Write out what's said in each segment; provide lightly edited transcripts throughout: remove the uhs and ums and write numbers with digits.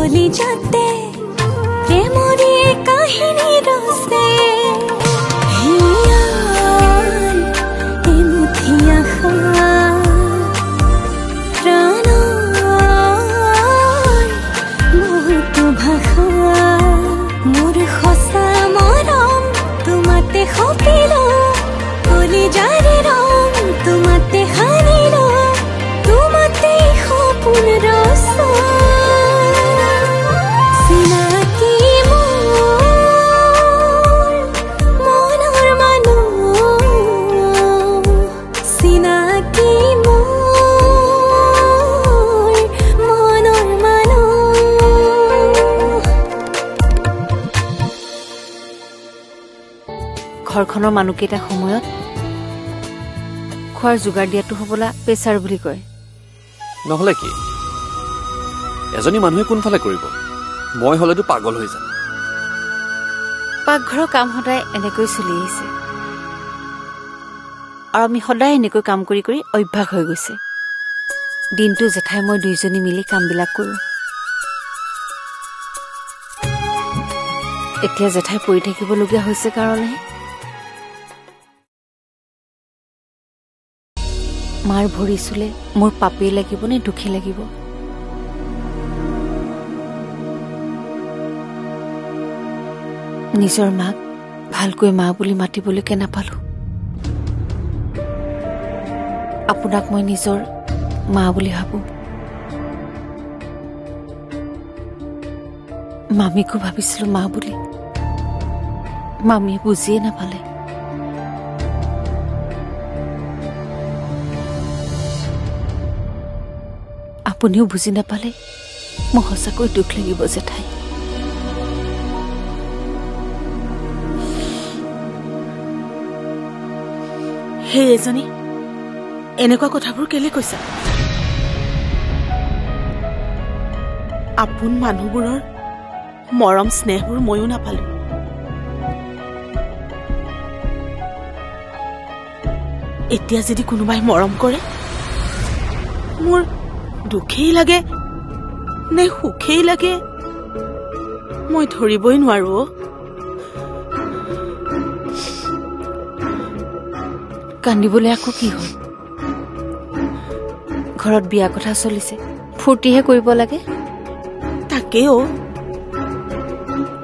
কলি যাতে প্ৰেমৰে কাহিনী ৰসে হিয়াল এমুঠি আশা প্ৰাণৰ বহুতো ভাষা মোৰ সঁচা মৰম তোমাতে সপিলো কলি যাৰে ৰং তোমাতে হাৰিলো তোমাতে সপোন ৰস চিনাকি মোৰ মনৰ মানুহ চিনাকি মোৰ মনৰ মানুহ ঘৰখনৰ মানুহকেইটা সময়ত খোৱাৰ যোগাৰ দিয়াটো হ'বলা পেছাৰ বুলি কয় নহলে কি এজনী মানুহে কোনফালে কৰিব মই হলেতো পাগল হৈ যাম পাকঘৰৰ কাম সদায় এনেকৈ চলি আহিছে আৰু আমি সদায় এনেকৈ কাম কৰি কৰি অভ্যাস হৈ গৈছে দিনটো জেঠাই মই দুইজনী মিলি কামবিলাক কৰোঁ এতিয়া জেঠাই পৰি থাকিবলগীয়া হৈছে কাৰণেহে মাৰ ভৰি চুলে মোৰ পাপেই লাগিব নে দুখী লাগিব নিজৰ মাক ভালকৈ মা বুলি মাতিবলৈকে নাপালো আপোনাক মই নিজৰ মা বুলি ভাবো মামীকো ভাবিছিলো মা বুলি মামীয়ে বুজিয়ে নাপালে আপুনিও বুজি নাপালে মোৰ সঁচাকৈ দুখ লাগিব জেঠাই হে এজনী এনেকুৱা কথাবোৰ কেলে কৈছা আপোন মানুহবোৰৰ মৰম স্নেহবোৰ ময়ো নাপালো এতিয়া যদি কোনোবাই মৰম কৰে মোৰ দুখেই লাগে নে সুখেই লাগে মই ধৰিবই নোৱাৰো কান্দিবলৈ আকৌ কি হ'ল ঘৰত বিয়া কথা চলিছে ফূৰ্তিহে কৰিব লাগে তাকেও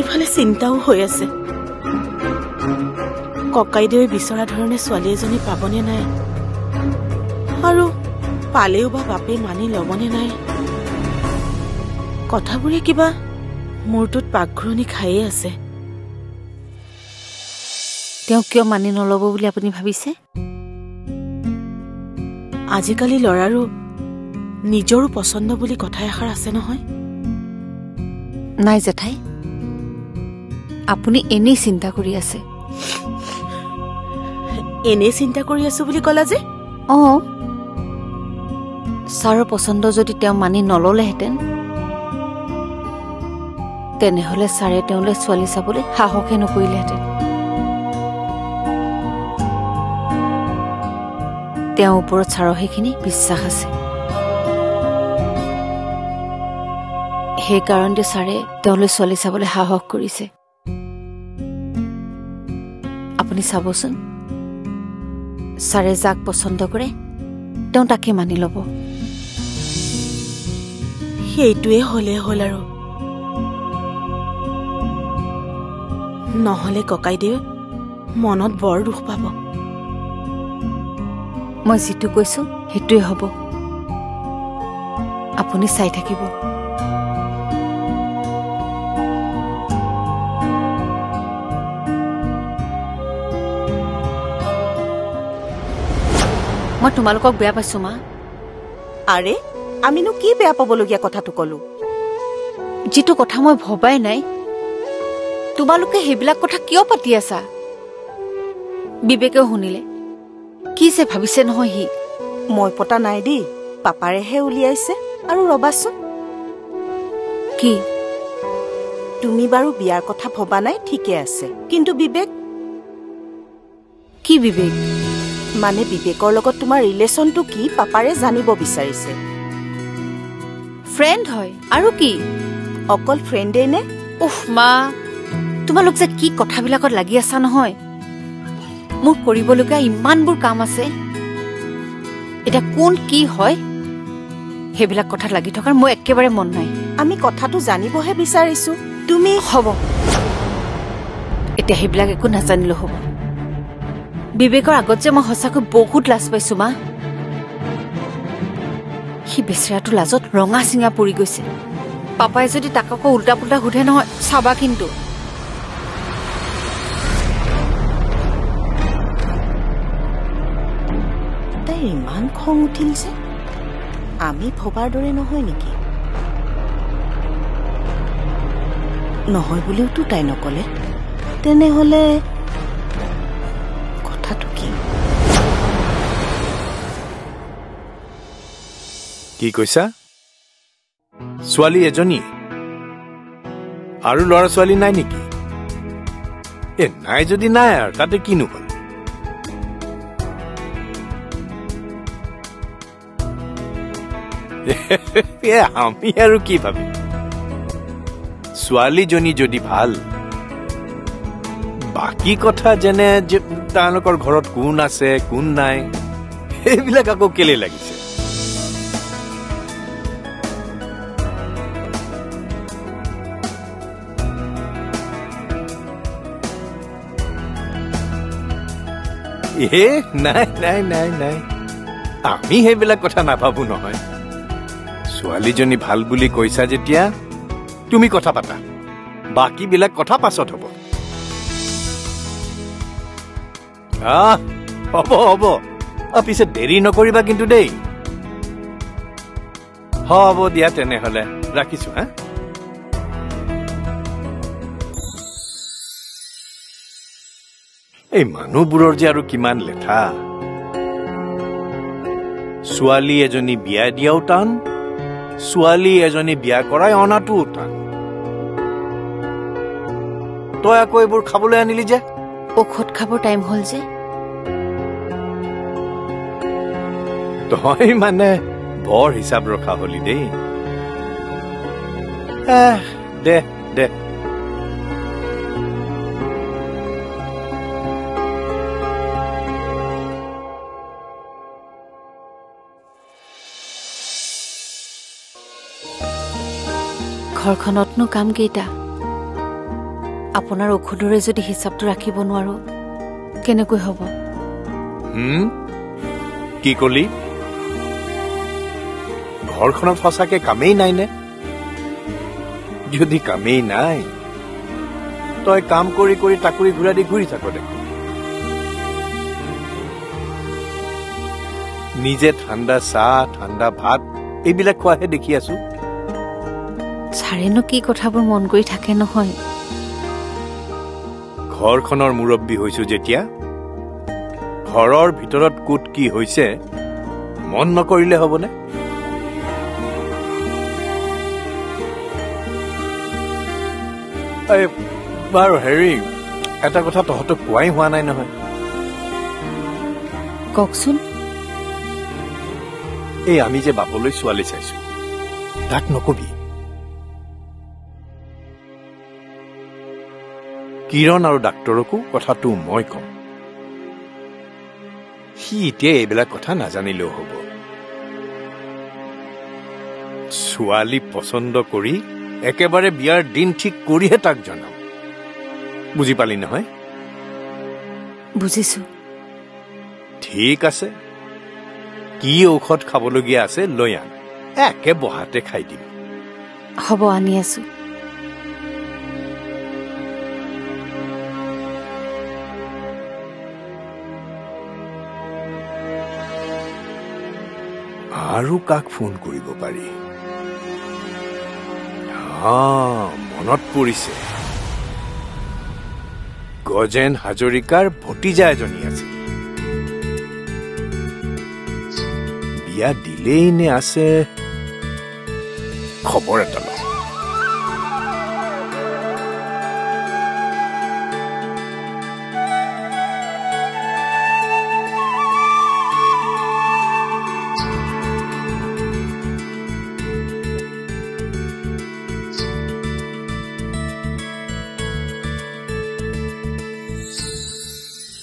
ইফালে চিন্তাও হৈ আছে ককাইদেৱে বিচৰা ধৰণে ছোৱালী এজনী পাবনে নাই আৰু পালেও বা বাপে মানি ল'বনে নাই কথাবোৰে কিবা মূৰটোত পাকঘূৰণি খায়ে আছে তেওঁ কিয় মানি নল'ব বুলি আপুনি ভাবিছে আজিকালি ল'ৰাৰো নিজৰো পছন্দ বুলি কথা এষাৰ আছে নহয় নাই জেঠাই আপুনি এনেই চিন্তা কৰি আছে এনেই চিন্তা কৰি আছো বুলি ক'লা যে ছাৰৰ পছন্দ যদি তেওঁ মানি নল'লেহেঁতেন তেনেহ'লে ছাৰে তেওঁলৈ ছোৱালী চাবলৈ সাহসে নকৰিলেহেঁতেন তেওঁৰ ওপৰত ছাৰৰ সেইখিনি বিশ্বাস আছে সেইকাৰণে ছাৰে তেওঁলৈ ছোৱালী চাবলৈ সাহস কৰিছে আপুনি চাবচোন ছাৰে যাক পছন্দ কৰে তেওঁ তাকে মানি ল'ব সেইটোৱে হ'লে হ'ল আৰু নহ'লে ককাইদেৱে মনত বৰ দুখ পাব মই যিটো কৈছো সেইটোৱে হ'ব আপুনি চাই থাকিব মই তোমালোকক বেয়া পাইছো মা আৰে আমিনো কি বেয়া পাবলগীয়া কথাটো ক'লো যিটো কথা মই ভবাই নাই তোমালোকে সেইবিলাক কথা কিয় পাতি আছা বিবেকেও শুনিলে কি যে ভাবিছে নহয় সি মই পতা নাই দেই পাপাৰেহে উলিয়াইছে আৰু ৰবাচোন কি তুমি বাৰু বিয়াৰ কথা ভবা নাই ঠিকে আছে কিন্তু বিবেক কি বিবেক মানে বিবেকৰ লগত তোমাৰ ৰিলেশনটো কি পাপাৰে জানিব বিচাৰিছে ফ্ৰেণ্ড হয় আৰু কি অকল ফ্ৰেণ্ডেই নে? উফ মা, তোমালোক যে কি কথাবিলাকত লাগি আছা নহয়। মোৰ কৰিবলগীয়া ইমানবোৰ কাম আছে। এতিয়া কোন কি হয় সেইবিলাক কথাত লাগি থকাৰ মোৰ একেবাৰে মন নাই। আমি কথাটো জানিবহে বিচাৰিছো। তুমি হ'ব, এতিয়া সেইবিলাক একো নাজানিলেও হ'ব। বিবেকৰ আগত যে মই সঁচাকৈ বহুত লাজ পাইছো মা। সি বেচেৰাটো লাজত ৰঙা চিঙা পৰি গৈছে। পাপাই যদি তাক আকৌ উল্টা পুল্টা সোধে নহয়, চাবা কিন্তু। তাইৰ ইমান খং উঠিল যে, আমি ভবাৰ দৰে নহয় নেকি? নহয় বুলিওতো তাই নকলে। তেনেহলে কথাটো কি? কি কৈছা? ছোৱালী এজনী আৰু ল'ৰা ছোৱালী নাই নেকি? নাই যদি নাই আৰু তাতে কিনো হ'ল? আমি আৰু কি ভাবিম? ছোৱালীজনী যদি ভাল, বাকী কথা যেনে তেওঁলোকৰ ঘৰত কোন আছে কোন নাই সেইবিলাক আকৌ কেলে লাগিছে? নাই নাই নাই নাই, আমি সেইবিলাক কথা নাভাবো নহয়। ছোৱালীজনী ভাল বুলি কৈছা যেতিয়া তুমি কথা পাতা, বাকীবিলাক কথা পাছত হ'ব। হ'ব হ'ব, পিছে দেৰি নকৰিবা কিন্তু দেই। হ'ব দিয়া তেনেহলে, ৰাখিছো হা। এই মানুহবোৰৰ যে আৰু কিমান লেঠা। ছোৱালী এজনী বিয়া দিয়াও টান, ছোৱালী এজনী বিয়া কৰাই অনাটোও টান। তই আকৌ এইবোৰ খাবলৈ আনিলি যে? ঔষধ খাবৰ টাইম হ'ল যে। তই মানে বৰ হিচাপ ৰখা হলি দেই। দে দে। ঘৰখনতনো কাম কেইটা? আপোনাৰ ঔষধৰে যদি হিচাপটো ৰাখিব নোৱাৰো কেনেকৈ হ'ব? কি কলি? ঘৰখনত সঁচাকে কামেই নাই নে? যদি কামেই নাই, তই কাম কৰি কৰি টাকুৰি ঘূৰা দি ঘূৰি থাক দেখোন। নিজে ঠাণ্ডা চাহ ঠাণ্ডা ভাত এইবিলাক খোৱাহে দেখি আছো। ছাৰেনো কি কথাবোৰ মন কৰি থাকে নহয়। ঘৰখনৰ মুৰব্বী হৈছো যেতিয়া, ঘৰৰ ভিতৰত ক'ত কি হৈছে মন নকৰিলে হ'বনে? বাৰু হেৰি, এটা কথা তহঁতক কোৱাই হোৱা নাই নহয়। কওকচোন। এই আমি যে বাপলৈ ছোৱালী চাইছো, তাক নকবি। কিৰণ আৰু ডাক্তৰকো কথাটো মই কম। সি এতিয়া এইবিলাক কথা নাজানিলেও হ'ব। ছোৱালী পচন্দ কৰি একেবাৰে বিয়াৰ দিন ঠিক কৰিহে তাক জনাম। বুজি পালি নহয়? বুজিছো। ঠিক আছে, কি ঔষধ খাবলগীয়া আছে লৈ আন, একে বহাতে খাই দিম। হ'ব, আনি আছো। আৰু কাক ফোন কৰিব পাৰি? মনত পৰিছে, গজেন হাজৰিকাৰ ভতিজা এজনী আছিল। বিয়া দিলেই নে আছে, খবৰ এটা লওঁ।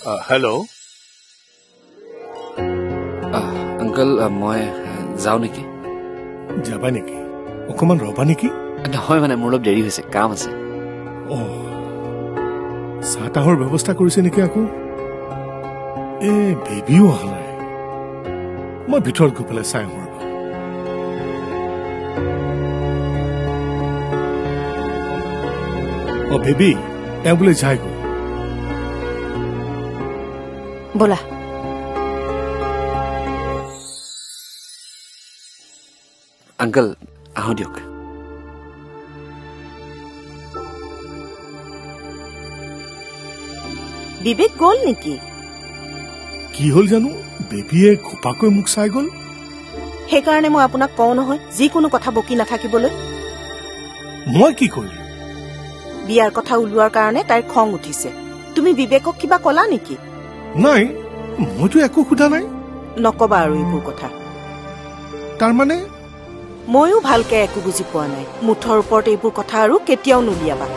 হেল্ল'। আংকল মই যাওঁ নেকি? যাবা নেকি? অকমান ৰবা নেকি? নহয় মানে মোৰ অলপ দেৰি হৈছে, কাম আছে। চাহ তাহৰ ব্যৱস্থা কৰিছে নেকি আকৌ? বেবীও অহা নাই, মই ভিতৰত গৈ পেলাই চাই আহোঁ। বেবী তেওঁ বোলে যায়গৈ। ব'লা। আংকল আহোঁ দিয়ক। বিবেক গ'ল নেকি? কি হ'ল জানো, বেবীয়ে ঘোপাকৈ মোক চাই গ'ল। সেইকাৰণে মই আপোনাক কওঁ নহয় যিকোনো কথা বকি নাথাকিবলৈ। মই কি কৰিম? বিয়াৰ কথা ওলোৱাৰ কাৰণে তাইৰ খং উঠিছে। তুমি বিবেকক কিবা কলা নেকি? নাই, মইতো একো সোধা নাই। নকবা আৰু এইবোৰ কথা। তাৰমানে ময়ো ভালকে একো বুজি পোৱা নাই। মুঠৰ ওপৰত এইবোৰ কথা আৰু কেতিয়াও নুলিয়াবা।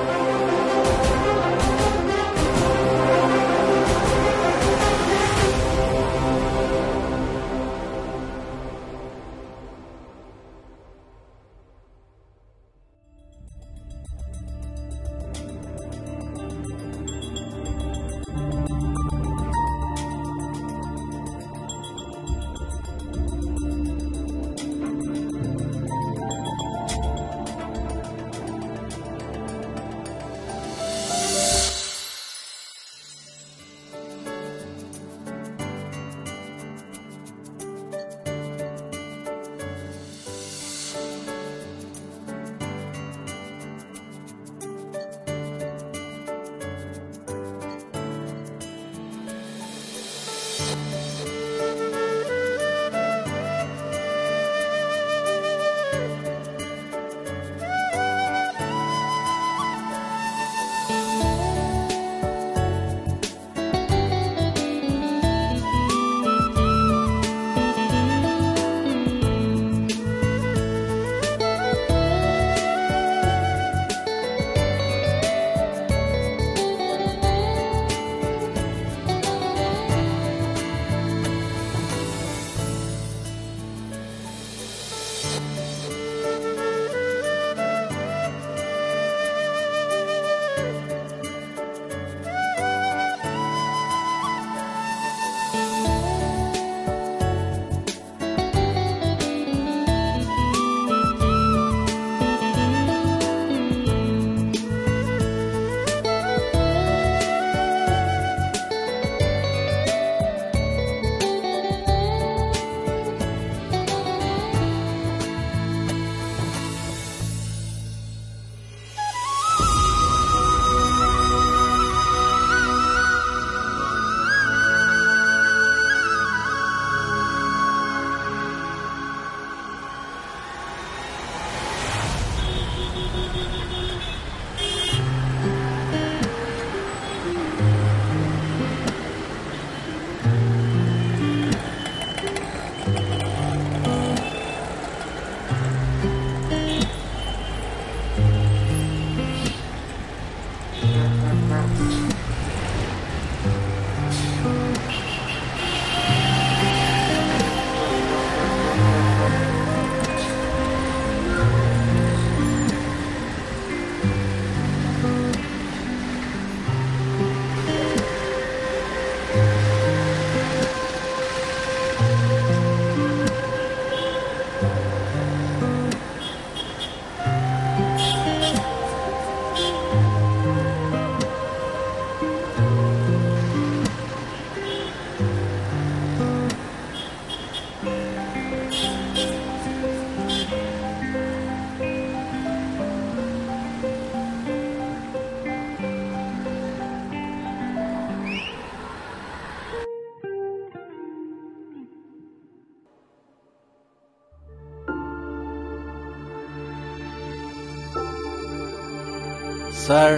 ছাৰ,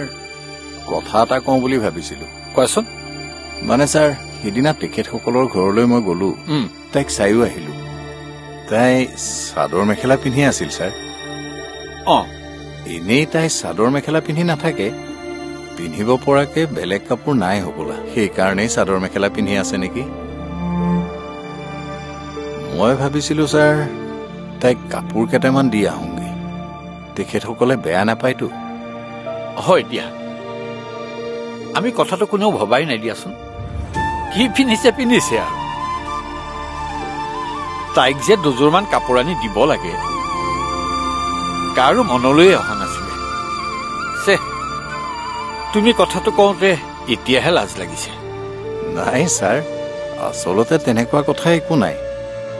কথা এটা কওঁ বুলি ভাবিছিলো। কোৱাচোন। মানে ছাৰ, সিদিনা তেখেতসকলৰ ঘৰলৈ মই গলো, তাইক চাইও আহিলো। তাই চাদৰ মেখেলা পিন্ধি আছিল ছাৰ। এনেই তাই চাদৰ মেখেলা পিন্ধি নাথাকে, পিন্ধিব পৰাকে বেলেগ কাপোৰ নাই হ'বলা, সেইকাৰণেই চাদৰ মেখেলা পিন্ধি আছে নেকি। মই ভাবিছিলো ছাৰ তাইক কাপোৰ কেইটামান দি আহোঁগৈ, তেখেতসকলে বেয়া নাপায়তো। হয় দিয়া, আমি কথাটো কোনেও ভবাই নাই দিয়াচোন। কি পিন্ধিছে পিন্ধিছে আৰু তাইক যে দুযোৰমান কাপোৰ আনি দিব লাগে কাৰো মনলৈয়ে অহা নাছিলে। তুমি কথাটো কওঁতে এতিয়াহে লাজ লাগিছে। নাই ছাৰ, আচলতে তেনেকুৱা কথা একো নাই।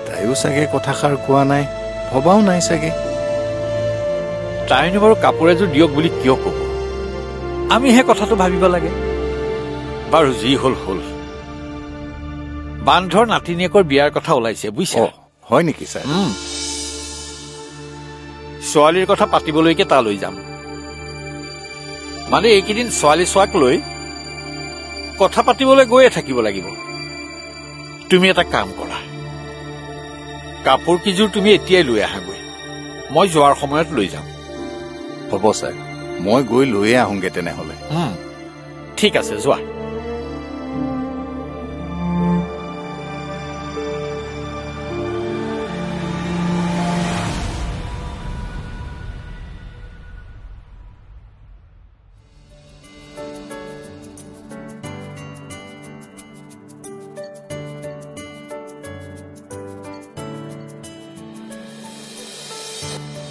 তাইও চাগে কথাষাৰ কোৱা নাই, ভবাও নাই চাগে। তাইনো বাৰু কাপোৰ এযোৰ দিয়ক বুলি কিয় ক'ব? আমিহে কথাটো ভাবিব লাগে। বাৰু যি হ'ল হ'ল, বান্ধৰ নাতিনীয়েকৰ বিয়াৰ কথা ওলাইছে বুজিছা। হয় নেকি ছাৰ? ছোৱালীৰ কথা পাতিবলৈকে তালৈ যাম। মানে এইকেইদিন ছোৱালী চোৱাক লৈ কথা পাতিবলৈ গৈয়ে থাকিব লাগিব। তুমি এটা কাম কৰা, কাপোৰ কিযোৰ তুমি এতিয়াই লৈ আহাগৈ, মই যোৱাৰ সময়ত লৈ যাম। হ'ব ছাৰ, মই গৈ লৈয়ে আহোঁগৈ তেনেহ'লে। ঠিক আছে, যোৱা।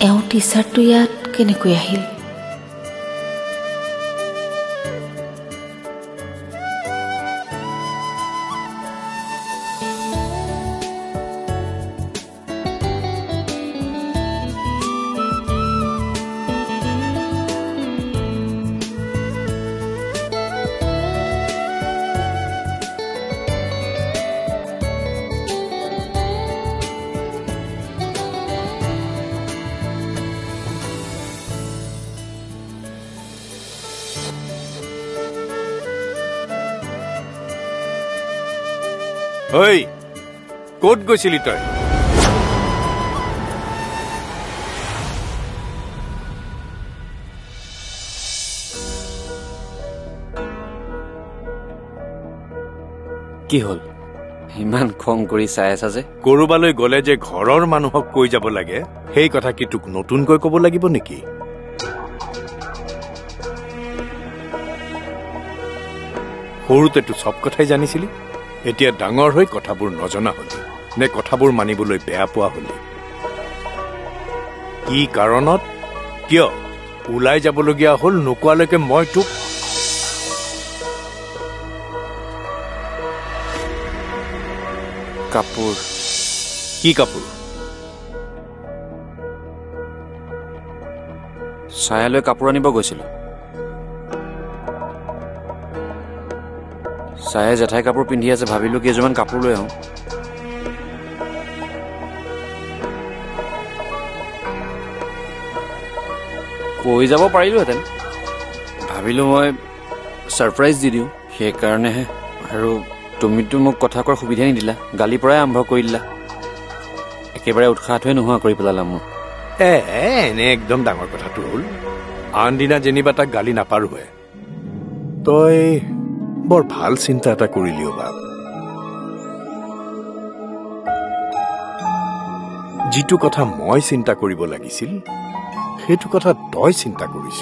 এওঁ টি চাৰ্টটো ইয়াত কেনেকৈ আহিল? ঐ, ক'ত গৈছিলি তই? কি হ'ল? ইমান খং কৰি চাই আছা যে? কৰবালৈ গ'লে যে ঘৰৰ মানুহক কৈ যাব লাগে, সেই কথা কি তোক নতুনকৈ ক'ব লাগিব নেকি? সৰুতেতো চব কথাই জানিছিলি, এতিয়া ডাঙৰ হৈ কথাবোৰ নজনা হলি নে কথাবোৰ মানিবলৈ বেয়া পোৱা হলি? কি কাৰণত, কিয় ওলাই যাবলগীয়া হ'ল নোকোৱালৈকে মই তোক কাপোৰ? কি কাপোৰ? ছায়ালৈ কাপোৰ আনিব গৈছিলো। ছায়াই জেঠাই কাপোৰ পিন্ধি আছে, ভাবিলো কেইযোৰমান কাপোৰ লৈ আহোঁ। কৈ যাব পাৰিলোহেঁতেন, ভাবিলো মই ছাৰপ্ৰাইজ দি দিওঁ, সেইকাৰণেহে। আৰু তুমিতো মোক কথা কোৱাৰ সুবিধা নিদিলা, গালিৰ পৰাই আৰম্ভ কৰি দিলা। একেবাৰে উৎসাহটোৱে নোহোৱা কৰি পেলালা মোৰ। এনে একদম ডাঙৰ কথাটো হ'ল, আন দিনা যেনিবা তাক গালি নাপাৰোহে, তই বৰ ভাল চিন্তা এটা কৰিলিও বাপ। যিটো কথা মই চিন্তা কৰিব লাগিছিল সেইটো কথা তই চিন্তা কৰিছ।